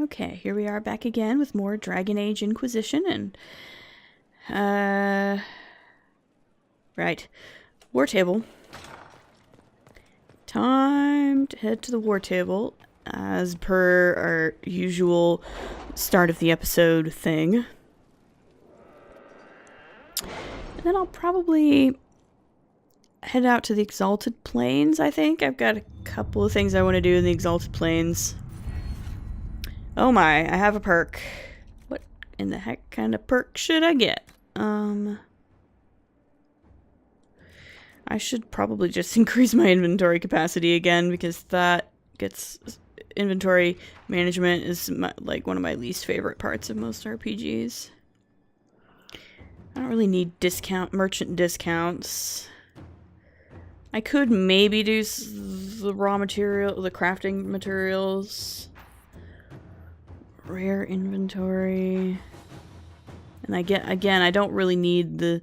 Okay, here we are back again with more Dragon Age Inquisition and... Right. War table. Time to head to the war table, as per our usual start of the episode thing. And then I'll probably head out to the Exalted Plains, I think. I've got a couple of things I want to do in the Exalted Plains. Oh my, I have a perk. What in the heck kind of perk should I get? I should probably just increase my inventory capacity again, because that gets... Inventory management is like one of my least favorite parts of most RPGs. I don't really need merchant discounts. I could maybe do the raw material, the crafting materials. Rare inventory. And I don't really need the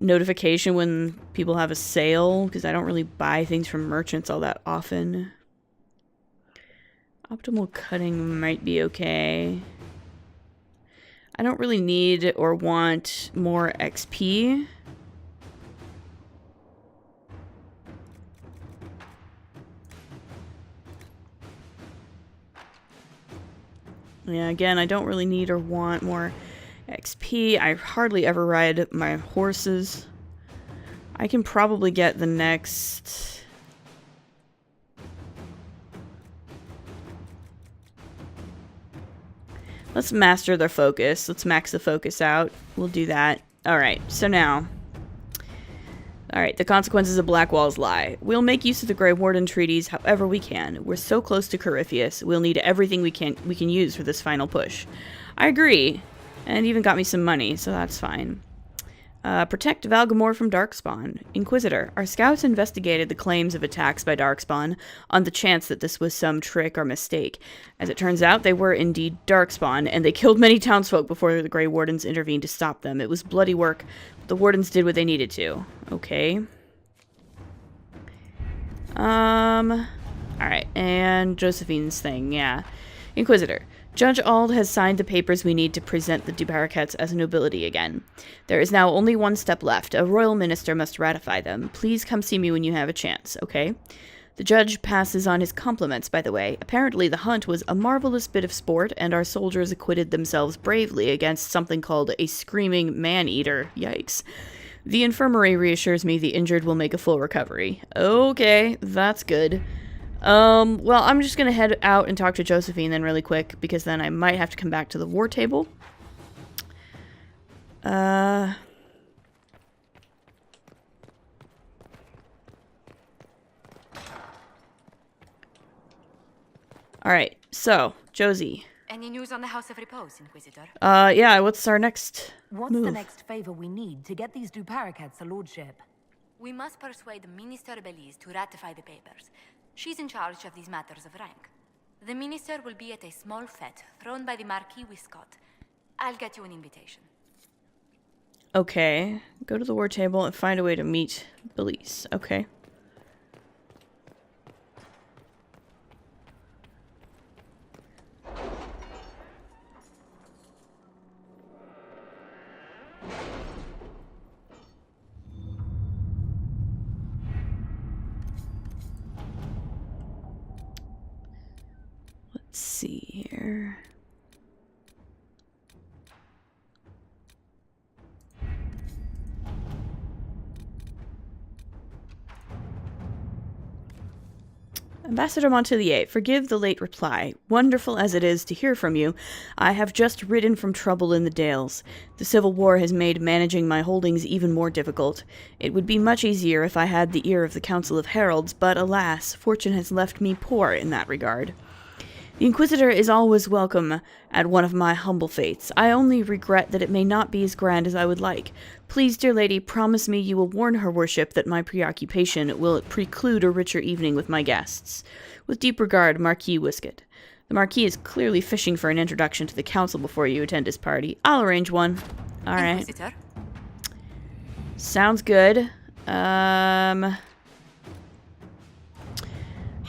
notification when people have a sale, because I don't really buy things from merchants all that often. Optimal cutting might be okay. I don't really need or want more XP. Yeah, again, I don't really need or want more XP. I hardly ever ride my horses. I can probably get the next... Let's master their focus. Let's max the focus out. We'll do that. Alright, so now... Alright, the consequences of Blackwall's lie. We'll make use of the Grey Warden treaties however we can. We're so close to Corypheus. We'll need everything we can use for this final push. I agree. And it even got me some money, so that's fine. Protect Valgamore from Darkspawn. Inquisitor, our scouts investigated the claims of attacks by Darkspawn on the chance that this was some trick or mistake. As it turns out, they were indeed Darkspawn, and they killed many townsfolk before the Grey Wardens intervened to stop them. It was bloody work, but the Wardens did what they needed to. Okay. Alright, and Josephine's thing, yeah. Inquisitor. Judge Ald has signed the papers we need to present the Dubaracats as a nobility again. There is now only one step left. A royal minister must ratify them. Please come see me when you have a chance, okay? The judge passes on his compliments, by the way. Apparently the hunt was a marvelous bit of sport, and our soldiers acquitted themselves bravely against something called a screaming man-eater. Yikes. The infirmary reassures me the injured will make a full recovery. Okay, that's good. Well, I'm just gonna head out and talk to Josephine then really quick, because then I might have to come back to the war table. Alright, so, Josie. Any news on the House of Repose, Inquisitor? Yeah, what's our next What's move? the next favor we need to get these Dubaracats a lordship? We must persuade the Minister Belize to ratify the papers. She's in charge of these matters of rank. The minister will be at a small fete thrown by the Marquis Wiscott. I'll get you an invitation. Okay. Go to the war table and find a way to meet Belize. Okay. Let's see here. Ambassador Montelier, forgive the late reply. Wonderful as it is to hear from you, I have just ridden from trouble in the Dales. The Civil War has made managing my holdings even more difficult. It would be much easier if I had the ear of the Council of Heralds, but alas, fortune has left me poor in that regard. The Inquisitor is always welcome at one of my humble faiths. I only regret that it may not be as grand as I would like. Please, dear lady, promise me you will warn her worship that my preoccupation will preclude a richer evening with my guests. With deep regard, Marquis Wiscott. The Marquis is clearly fishing for an introduction to the Council before you attend his party. I'll arrange one. Alright. Inquisitor? Sounds good.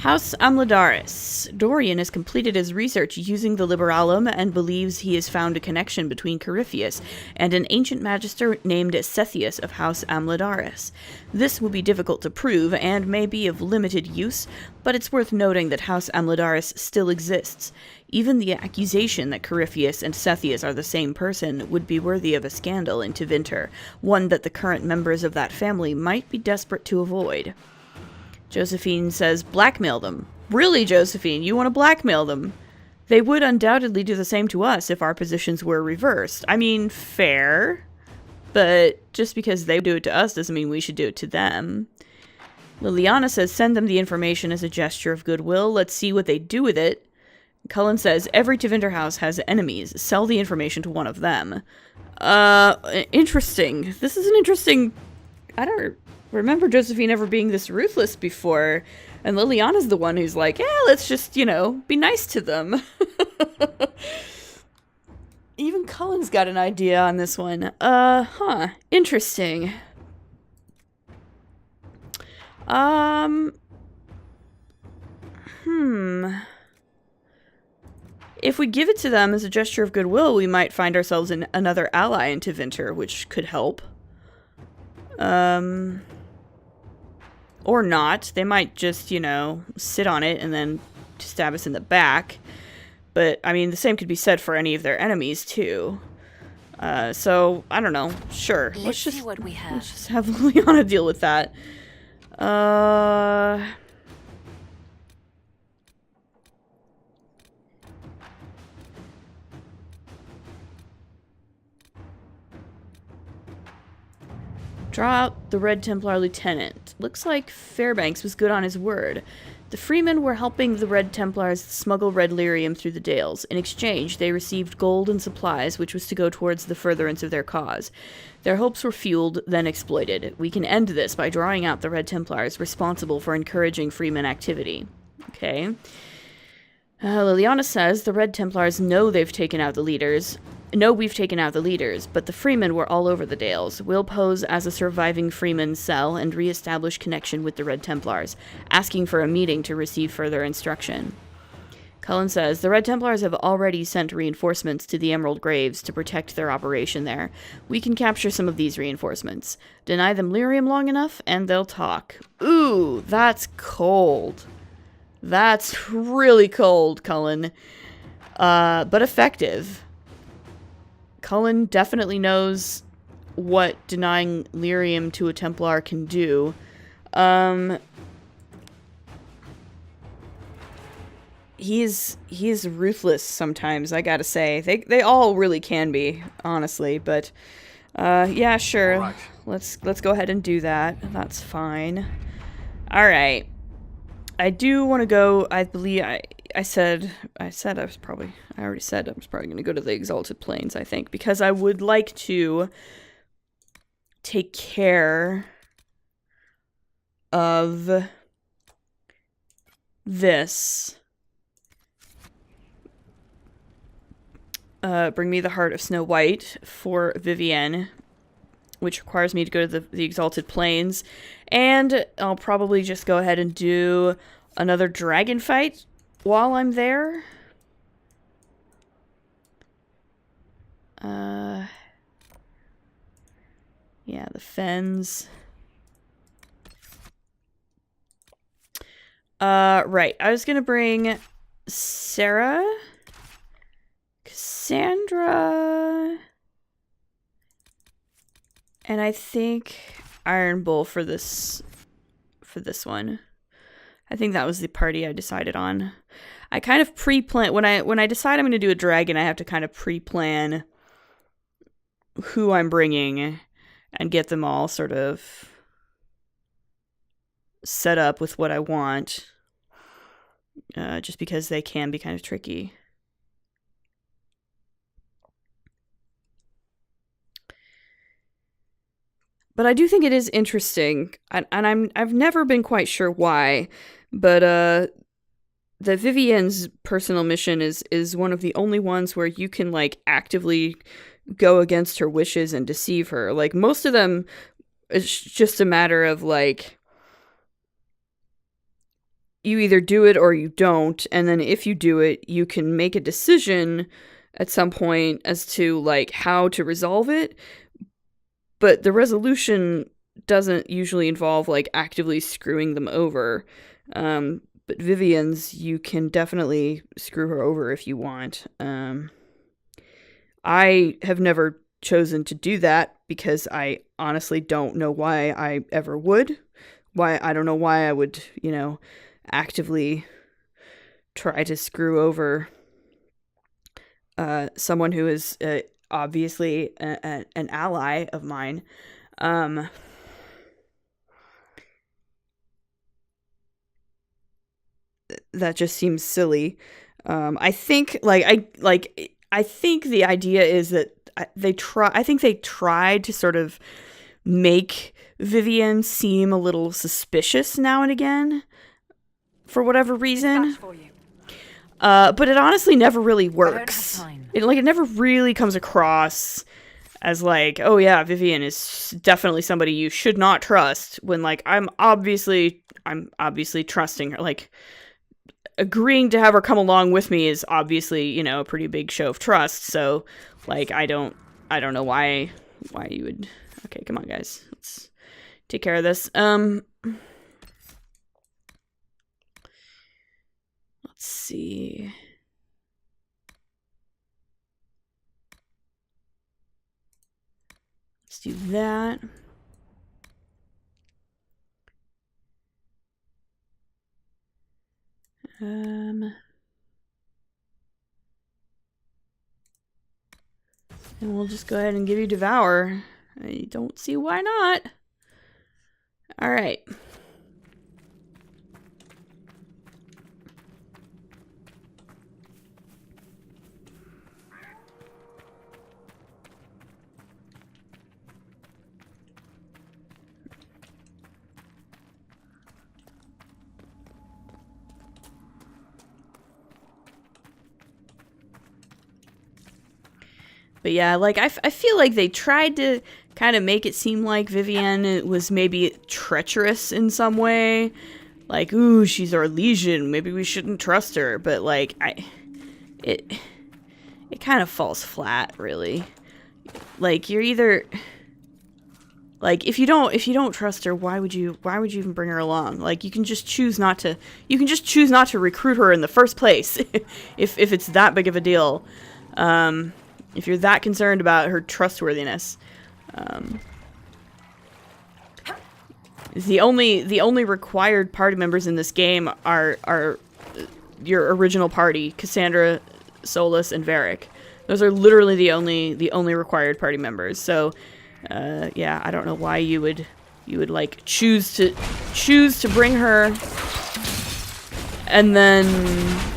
House Amladaris. Dorian has completed his research using the Liberalum and believes he has found a connection between Corypheus and an ancient magister named Sethius of House Amladaris. This will be difficult to prove and may be of limited use, but it's worth noting that House Amladaris still exists. Even the accusation that Corypheus and Sethius are the same person would be worthy of a scandal in Tevinter, one that the current members of that family might be desperate to avoid. Josephine says, blackmail them. Really, Josephine, you want to blackmail them? They would undoubtedly do the same to us if our positions were reversed. I mean, fair. But just because they do it to us doesn't mean we should do it to them. Liliana says, send them the information as a gesture of goodwill. Let's see what they do with it. Cullen says, every Tevinter house has enemies. Sell the information to one of them. Interesting. This is an interesting... I don't remember Josephine ever being this ruthless before. And Liliana's the one who's like, yeah, let's just, you know, be nice to them. Even Cullen's got an idea on this one. Interesting. If we give it to them as a gesture of goodwill, we might find ourselves in another ally in Tevinter, which could help. Or not. They might just, you know, sit on it and then stab us in the back. But, I mean, the same could be said for any of their enemies, too. So, I don't know. Sure. Let's see what we have. Let's just have Liliana deal with that. Draw out the Red Templar Lieutenant. Looks like Fairbanks was good on his word. The freemen were helping the Red Templars smuggle red lyrium through the Dales. In exchange, they received gold and supplies, which was to go towards the furtherance of their cause. Their hopes were fueled, then exploited. We can end this by drawing out the Red Templars responsible for encouraging freeman activity. Okay. Liliana says the Red Templars know we've taken out the leaders, but the freemen were all over the Dales. We'll pose as a surviving freeman cell and re-establish connection with the Red Templars, asking for a meeting to receive further instruction. Cullen says the Red Templars have already sent reinforcements to the Emerald Graves to protect their operation there. We can capture some of these reinforcements. Deny them lyrium long enough, and they'll talk. Ooh, that's cold. That's really cold, Cullen. But effective. Cullen definitely knows what denying lyrium to a Templar can do. He is ruthless sometimes, I gotta say. They all really can be, honestly, but yeah, sure. Right. Let's go ahead and do that. That's fine. All right. I do want to go. I believe I already said I was probably going to go to the Exalted Plains, I think, because I would like to take care of this. Bring me the Heart of Snow White for Vivienne, which requires me to go to the Exalted Plains. And I'll probably just go ahead and do another dragon fight while I'm there. Yeah, the Fens. Right. I was gonna bring Sarah, Cassandra, and I think Iron Bull for this one. I think that was the party I decided on. I kind of pre-plan when I decide I'm going to do a dragon, I have to kind of pre-plan who I'm bringing and get them all sort of set up with what I want. Just because they can be kind of tricky. But I do think it is interesting, and I've never been quite sure why, but that Vivienne's personal mission is one of the only ones where you can like actively go against her wishes and deceive her. Like most of them, it's just a matter of like you either do it or you don't, and then if you do it, you can make a decision at some point as to, like, how to resolve it, but the resolution doesn't usually involve, like, actively screwing them over. But Vivienne's, you can definitely screw her over if you want. I have never chosen to do that because I honestly don't know why I ever would. I don't know why I would, actively try to screw over someone who is obviously an ally of mine. That just seems silly. I think I think the idea is that they tried to sort of make Vivienne seem a little suspicious now and again for whatever reason. But it honestly never really works. It never really comes across as like, oh yeah, Vivienne is definitely somebody you should not trust, when like I'm obviously trusting her. Like, agreeing to have her come along with me is obviously, a pretty big show of trust. So like I don't know why you would. Okay, come on guys. Let's take care of this. Let's see. Let's do that. And we'll just go ahead and give you Devour. I don't see why not. Alright. But yeah, like, I feel like they tried to kind of make it seem like Vivienne was maybe treacherous in some way. Like, ooh, she's our legion, maybe we shouldn't trust her. But, like, it kind of falls flat, really. Like, you're either... Like, if you don't trust her, why would you even bring her along? Like, you can just choose not to recruit her in the first place, if it's that big of a deal. If you're that concerned about her trustworthiness. The only required party members in this game are your original party, Cassandra, Solus, and Varric. Those are literally the only required party members. So, yeah, I don't know why you would like choose to bring her, and then.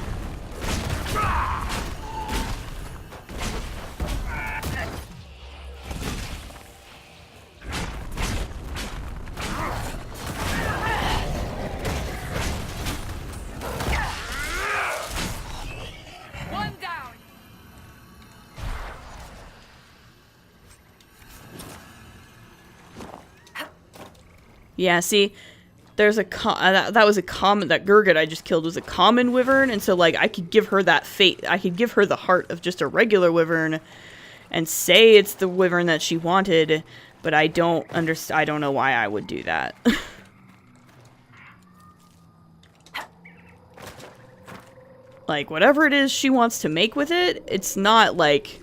Yeah, see, there's that was a common, that Gurgut I just killed was a common wyvern, and so, like, I could give her that fate. I could give her the heart of just a regular wyvern and say it's the wyvern that she wanted, but I don't know why I would do that. Like, whatever it is she wants to make with it, it's not like...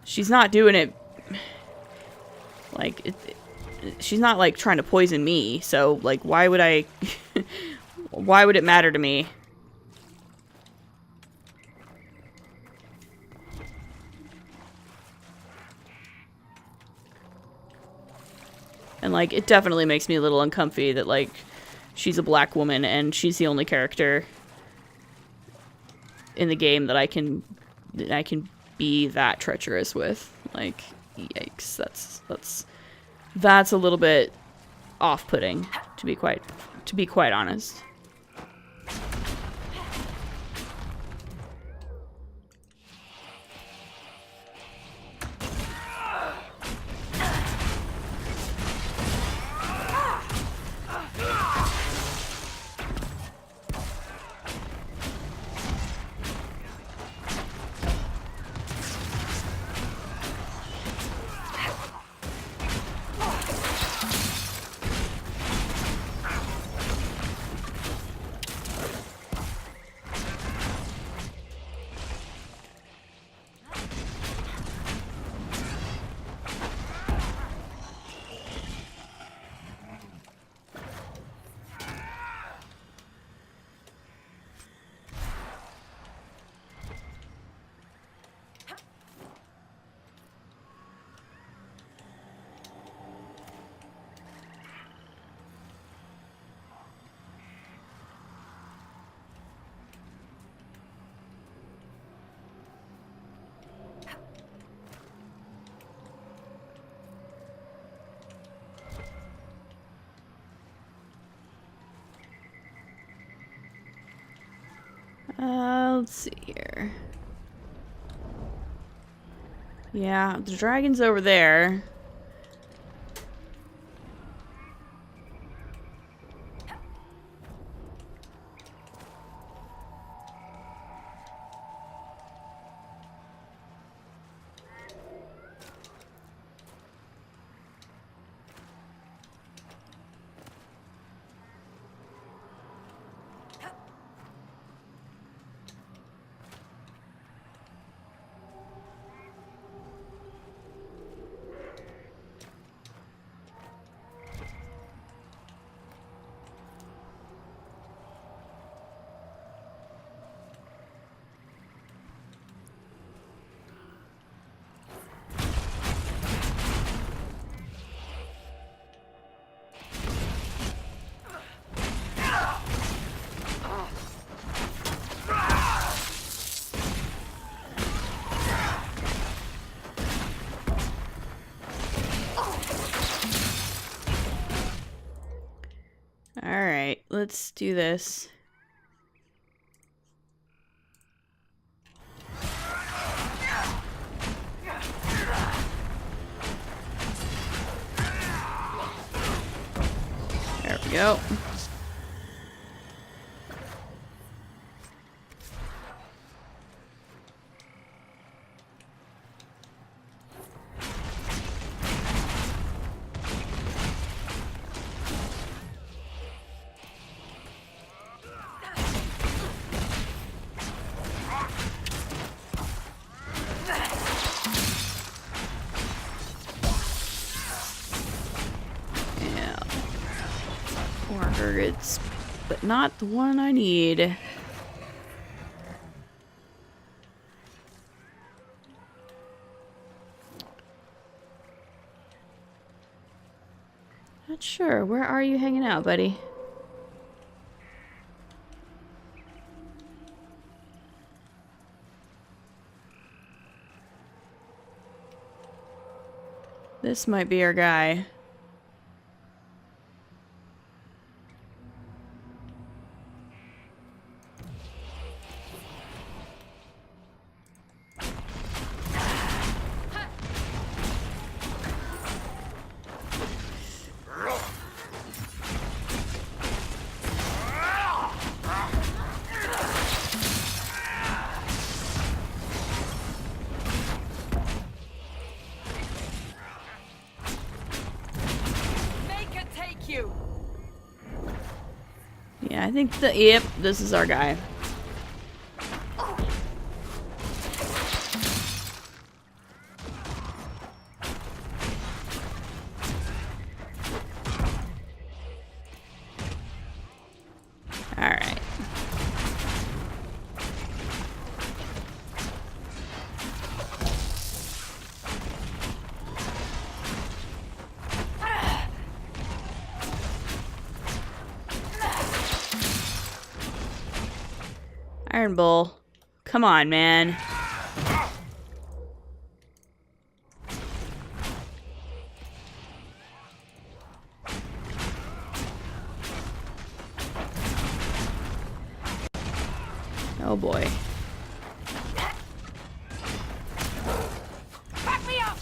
She's not doing it... Like, she's not, like, trying to poison me, so, like, why would I... why would it matter to me? And, like, it definitely makes me a little uncomfy that, like, she's a black woman and she's the only character in the game that I can be that treacherous with. Like, yikes, that's a little bit off-putting, to be quite honest. Let's see here. Yeah, the dragon's over there. Alright, let's do this. There we go. Targets, but not the one I need. Not sure. Where are you hanging out, buddy? This might be our guy. Yeah, I think yep, this is our guy. Alright. Iron Bull. Come on, man. Oh boy. Back me up!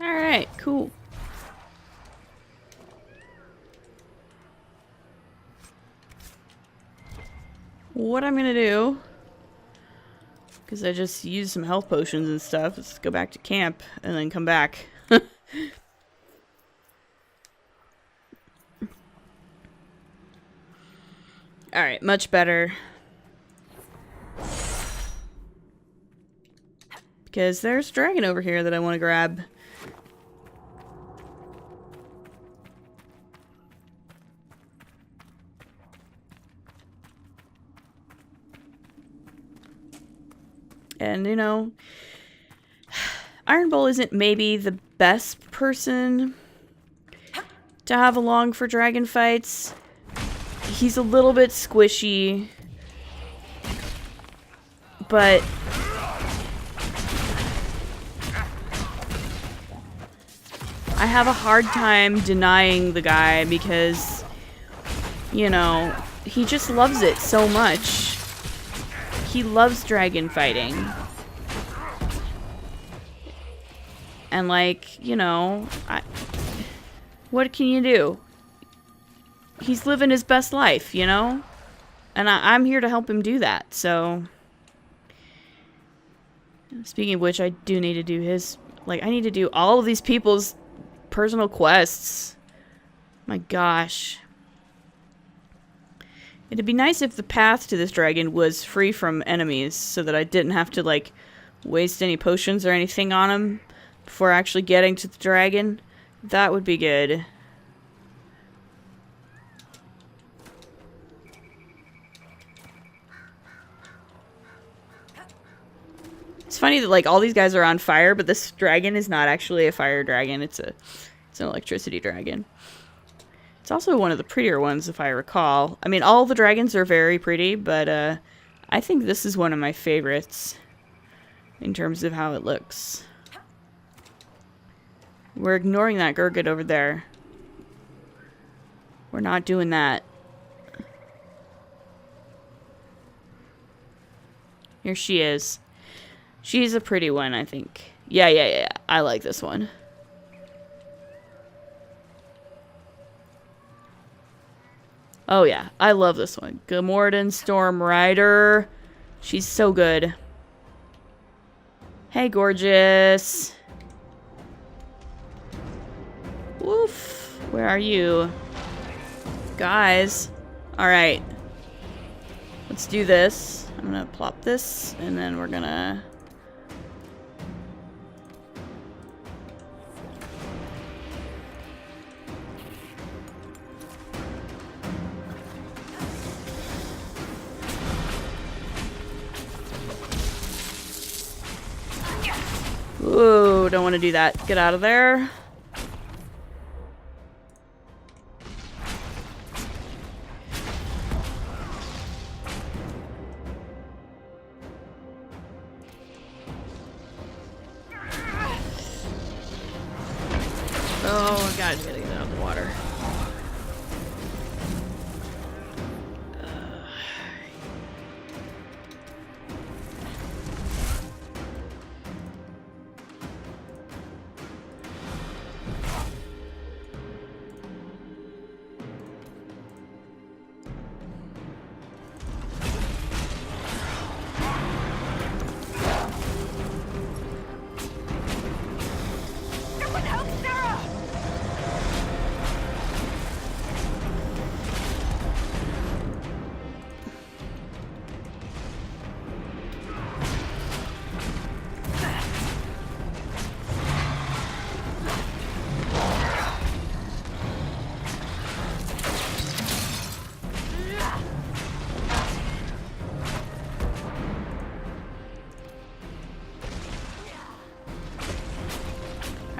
Alright, cool. What I'm gonna do, because I just used some health potions and stuff, let's go back to camp and then come back. Alright, much better. Because there's a dragon over here that I want to grab. And, you know, Iron Bull isn't maybe the best person to have along for dragon fights. He's a little bit squishy, but I have a hard time denying the guy because, you know, he just loves it so much. He loves dragon fighting. And, like, you know, what can you do? He's living his best life, you know? And I'm here to help him do that, so... Speaking of which, I do need to do his... Like, I need to do all of these people's personal quests. My gosh. It'd be nice if the path to this dragon was free from enemies, so that I didn't have to, like, waste any potions or anything on him before actually getting to the dragon. That would be good. It's funny that, like, all these guys are on fire, but this dragon is not actually a fire dragon. It's an electricity dragon. It's also one of the prettier ones, if I recall. I mean, all the dragons are very pretty, but I think this is one of my favorites in terms of how it looks. We're ignoring that Gurgit over there. We're not doing that. Here she is. She's a pretty one, I think. Yeah. I like this one. Oh, yeah. I love this one. Gamorden Storm Rider. She's so good. Hey, gorgeous. Woof. Where are you? Guys. Alright. Let's do this. I'm gonna plop this, and then we're gonna... Ooh, don't want to do that. Get out of there. Oh, God, I gotta get out of the water.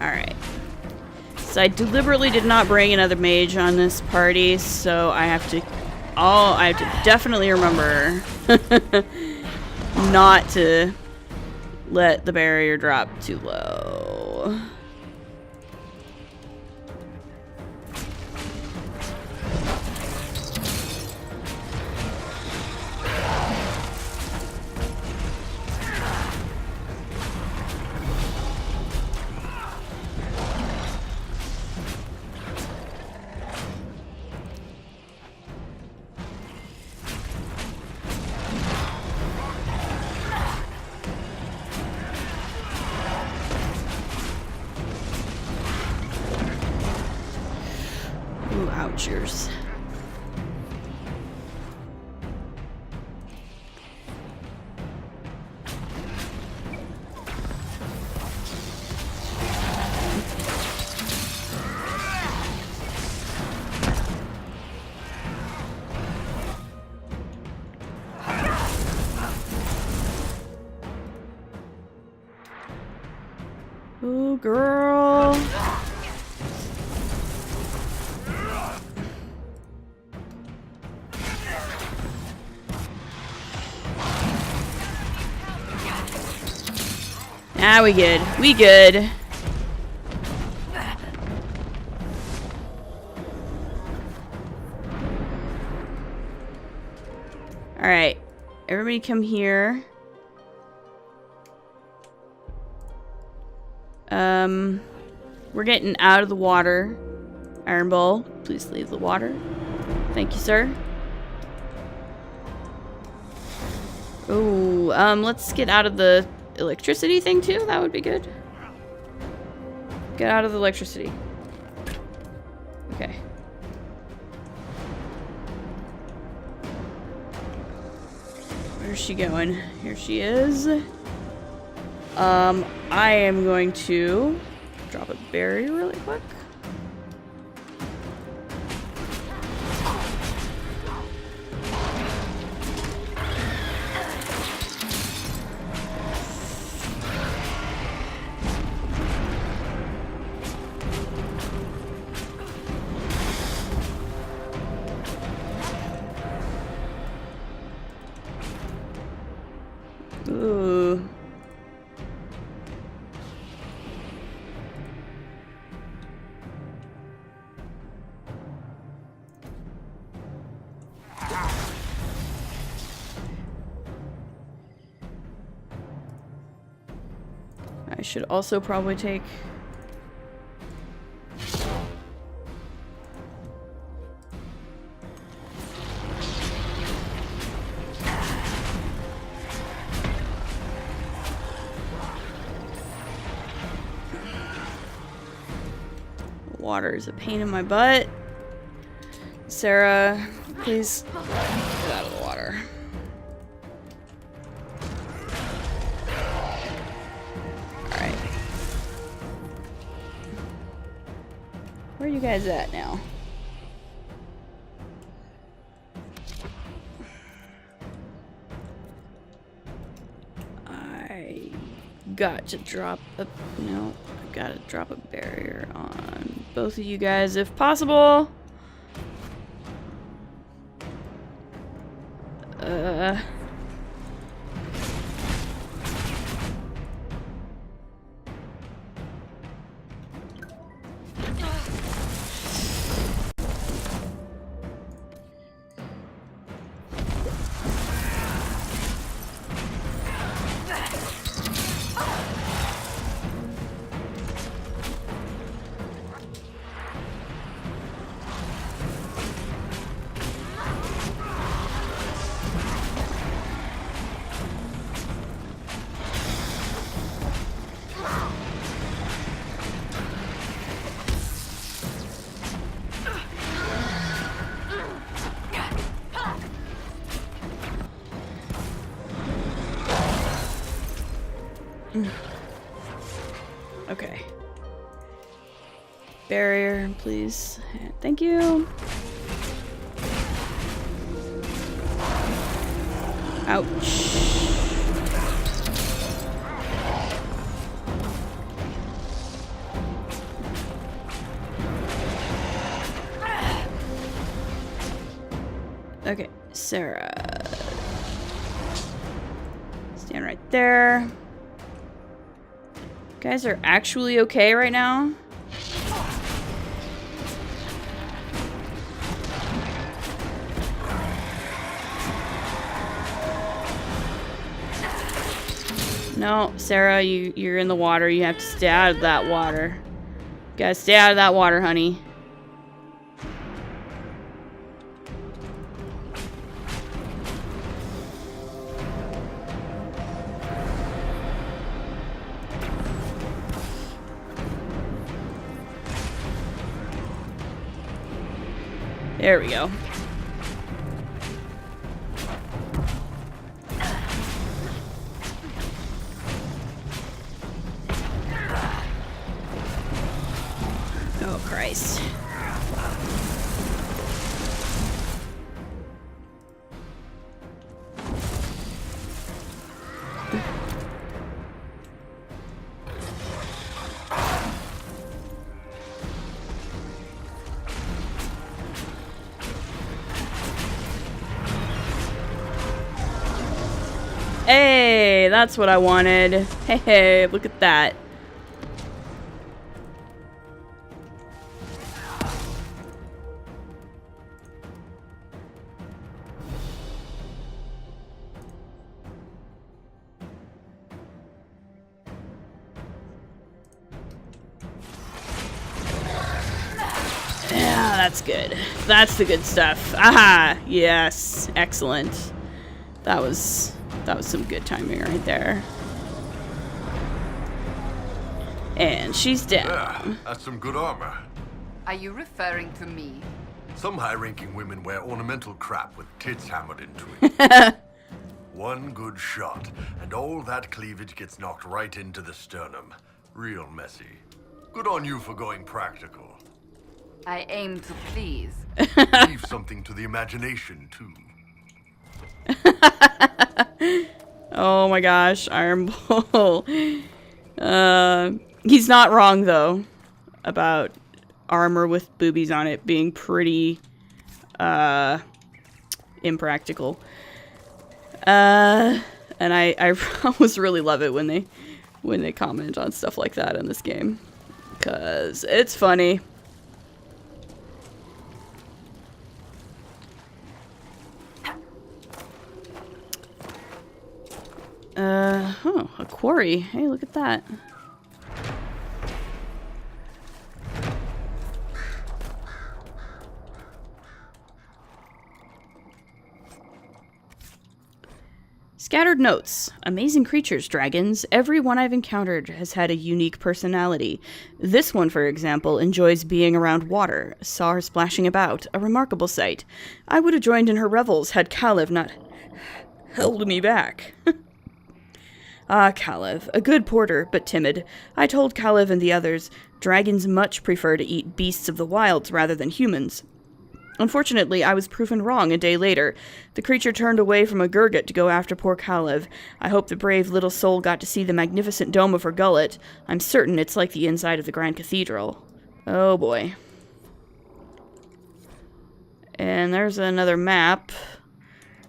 Alright. So I deliberately did not bring another mage on this party, so I have to definitely remember not to let the barrier drop too low. Ooh, ouchers. Oh, girl. Ah, we good. We good. Alright. Everybody come here. We're getting out of the water. Iron Ball, please leave the water. Thank you, sir. Oh, let's get out of the electricity thing too. That would be good. Get out of the electricity. Okay. Where's she going? Here she is. I am going to drop a berry really quick. Ooh. I should also probably take... Water is a pain in my butt. Sarah, please get out of the water. Alright. Where are you guys at now? I got to drop a... No, I gotta drop a barrier on both of you guys if possible. Okay. Barrier, please. Thank you. Ouch. Okay, Sarah. Stand right there. You guys are actually okay right now? No, Sarah, you're in the water. You have to stay out of that water. You gotta stay out of that water, honey. There we go. Oh, Christ. Hey, that's what I wanted. Hey, look at that. Yeah, that's good. That's the good stuff. Aha! Yes. Excellent. That was some good timing right there. And she's down. Yeah, that's some good armor. Are you referring to me? Some high-ranking women wear ornamental crap with tits hammered into it. One good shot, and all that cleavage gets knocked right into the sternum. Real messy. Good on you for going practical. I aim to please. Leave something to the imagination, too. Oh my gosh, Iron Bull. He's not wrong though about armor with boobies on it being pretty impractical. And I always really love it when they comment on stuff like that in this game, 'cause it's funny. Oh, a quarry. Hey, look at that. Scattered notes. Amazing creatures, dragons. Every one I've encountered has had a unique personality. This one, for example, enjoys being around water. Saw her splashing about. A remarkable sight. I would have joined in her revels had Kalev not held me back. Ah, Kalev. A good porter, but timid. I told Kalev and the others, dragons much prefer to eat beasts of the wilds rather than humans. Unfortunately, I was proven wrong a day later. The creature turned away from a Gurgut to go after poor Kalev. I hope the brave little soul got to see the magnificent dome of her gullet. I'm certain it's like the inside of the Grand Cathedral. Oh boy. And there's another map.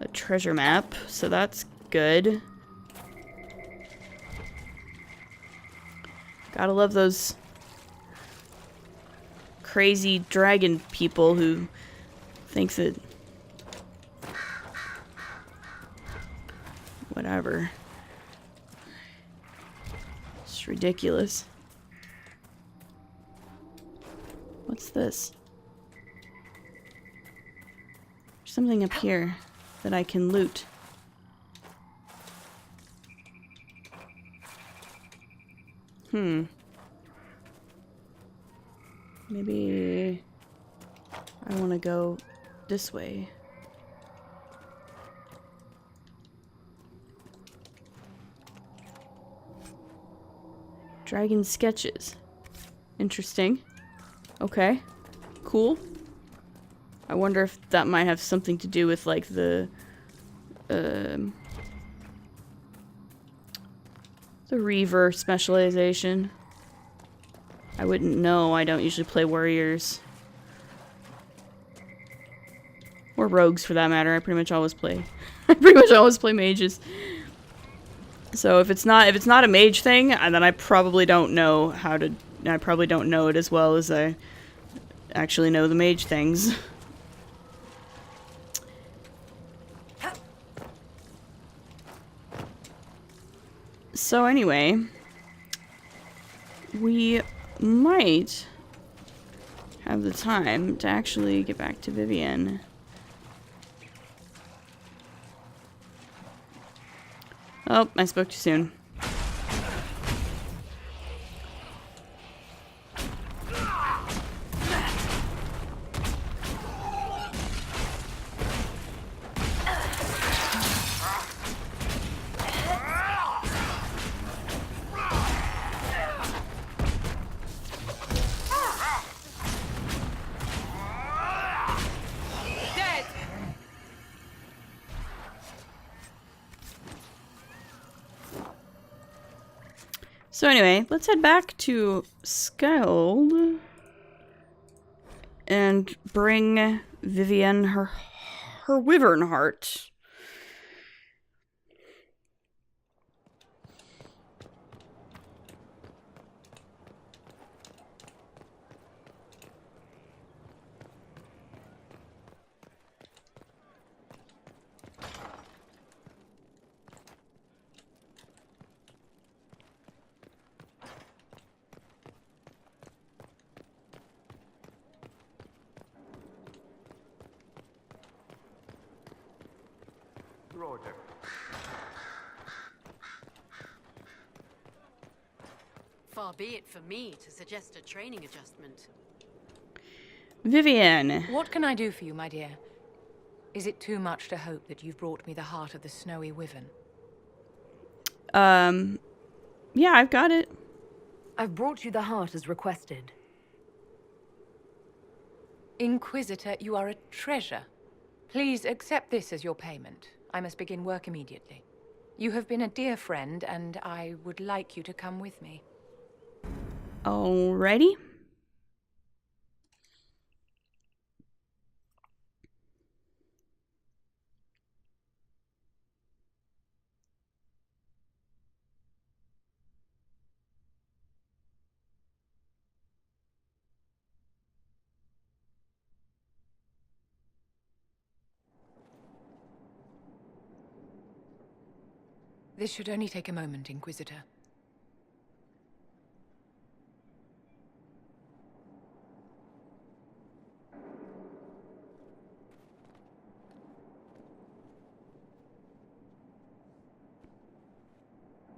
A treasure map, so that's good. Gotta love those crazy dragon people who think that whatever. It's ridiculous. What's this? There's something up here that I can loot. Maybe I want to go this way. Dragon sketches. Interesting. Okay. Cool. I wonder if that might have something to do with like the Reaver specialization. I wouldn't know. I don't usually play warriors. Or rogues for that matter. I pretty much always play mages. So if it's not a mage thing, then I probably don't know how to I probably don't know it as well as I actually know the mage things. So anyway, we might have the time to actually get back to Vivienne. Oh, I spoke too soon. So anyway, let's head back to Skeld and bring Vivienne her wyvern heart. Roger. Far be it for me to suggest a training adjustment. Vivienne. What can I do for you, my dear? Is it too much to hope that you've brought me the heart of the snowy wyvern? Yeah, I've got it. I've brought you the heart as requested. Inquisitor, you are a treasure. Please accept this as your payment. I must begin work immediately. You have been a dear friend, and I would like you to come with me. Alrighty. This should only take a moment, Inquisitor.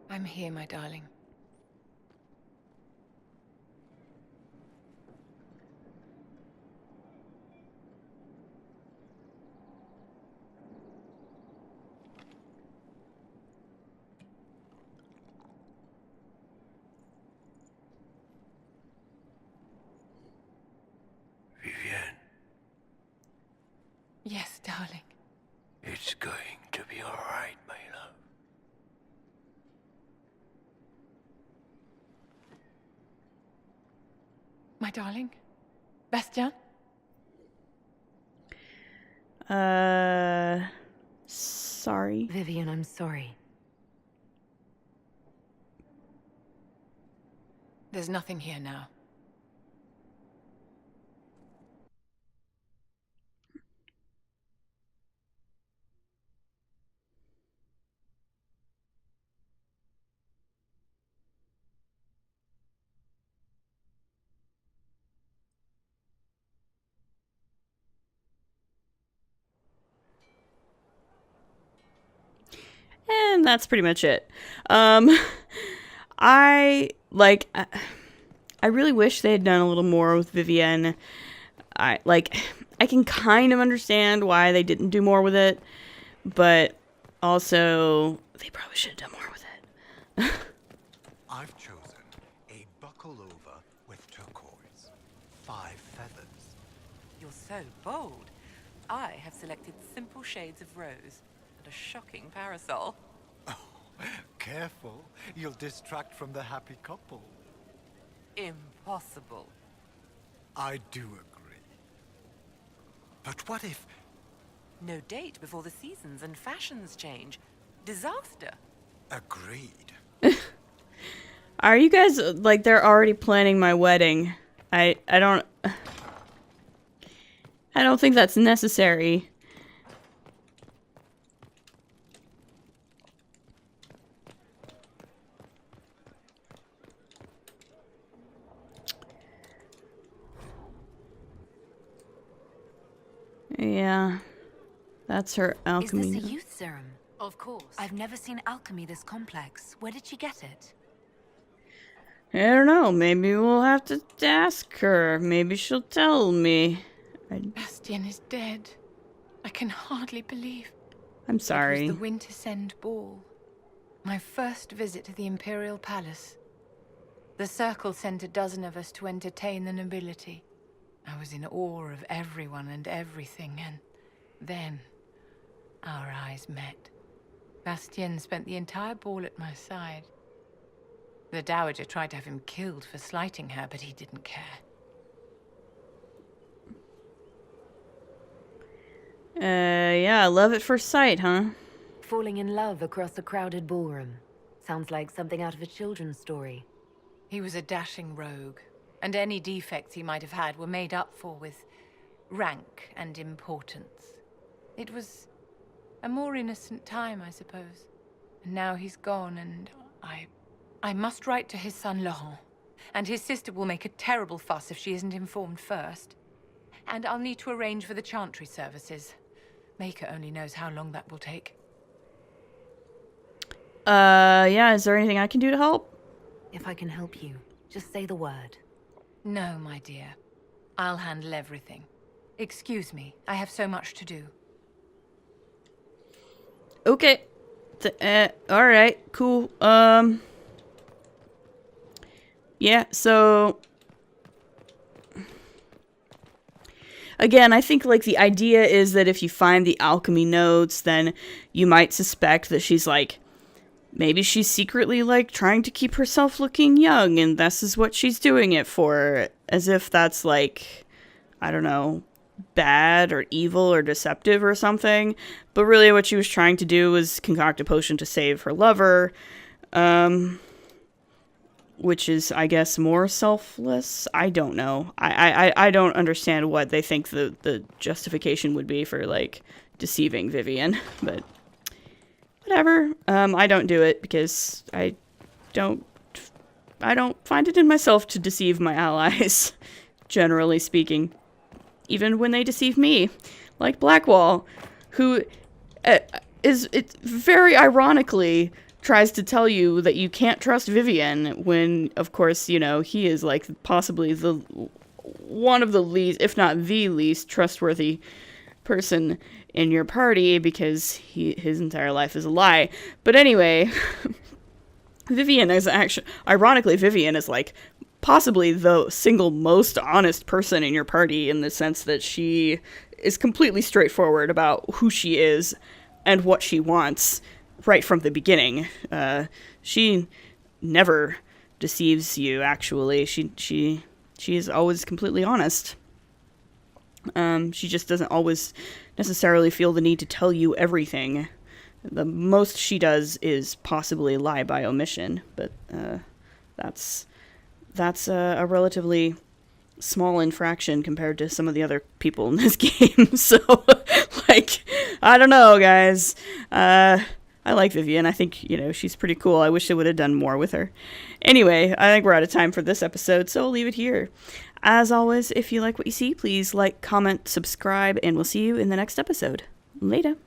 I'm here, my darling. Vivienne, Yes, darling. it's going to be all right, my love. My darling? Bastien? Sorry. Vivienne, I'm sorry. There's nothing here now. And that's pretty much it. I really wish they had done a little more with Vivienne. I can kind of understand why they didn't do more with it, but also they probably should have done more with it. I've chosen a buckle over with turquoise. 5 feathers. You're so bold. I have selected simple shades of rose and a shocking parasol. Oh, careful. You'll distract from the happy couple. Impossible. I do agree. But what if... No date before the seasons and fashions change. Disaster. Agreed. Are you guys like they're already planning my wedding? I don't think that's necessary. Yeah. That's her alchemy. Is this a youth serum? Of course. I've never seen alchemy this complex. Where did she get it? I don't know. Maybe we'll have to ask her. Maybe she'll tell me. Bastien is dead. I can hardly believe. I'm sorry. It was the Wintersend Ball. My first visit to the Imperial Palace. The Circle sent a dozen of us to entertain the nobility. I was in awe of everyone and everything, and then our eyes met. Bastien spent the entire ball at my side. The Dowager tried to have him killed for slighting her, but he didn't care. Yeah, love at first sight, huh? Falling in love across a crowded ballroom. Sounds like something out of a children's story. He was a dashing rogue, and any defects he might have had were made up for with rank and importance. It was a more innocent time, I suppose. And now he's gone, and I must write to his son Laurent. And his sister will make a terrible fuss if she isn't informed first. And I'll need to arrange for the chantry services. Maker only knows how long that will take. Yeah, is there anything I can do to help? If I can help you, just say the word. No, my dear. I'll handle everything. Excuse me, I have so much to do. Okay. Alright, cool. Yeah, so... Again, I think, like, the idea is that if you find the alchemy notes, then you might suspect that she's, like... Maybe she's secretly, like, trying to keep herself looking young, and this is what she's doing it for. As if that's, like... I don't know... bad or evil or deceptive or something, but really what she was trying to do was concoct a potion to save her lover, which is, I guess, more selfless. I don't know. I don't understand what they think the justification would be for, like, deceiving Vivienne, but whatever. I don't do it because I don't find it in myself to deceive my allies, generally speaking. Even when they deceive me, like Blackwall, who it very ironically tries to tell you that you can't trust Vivienne when, of course, you know, he is, like, possibly one of the least, if not the least, trustworthy person in your party because his entire life is a lie. But anyway, Vivienne is actually, ironically, Vivienne is, like, possibly the single most honest person in your party in the sense that she is completely straightforward about who she is and what she wants right from the beginning. She never deceives you, actually. She is always completely honest. She just doesn't always necessarily feel the need to tell you everything. The most she does is possibly lie by omission, but that's a relatively small infraction compared to some of the other people in this game. So, like, I don't know, guys. I like Vivienne. I think, you know, she's pretty cool. I wish they would have done more with her. Anyway, I think we're out of time for this episode, so I'll leave it here. As always, if you like what you see, please like, comment, subscribe, and we'll see you in the next episode. Later.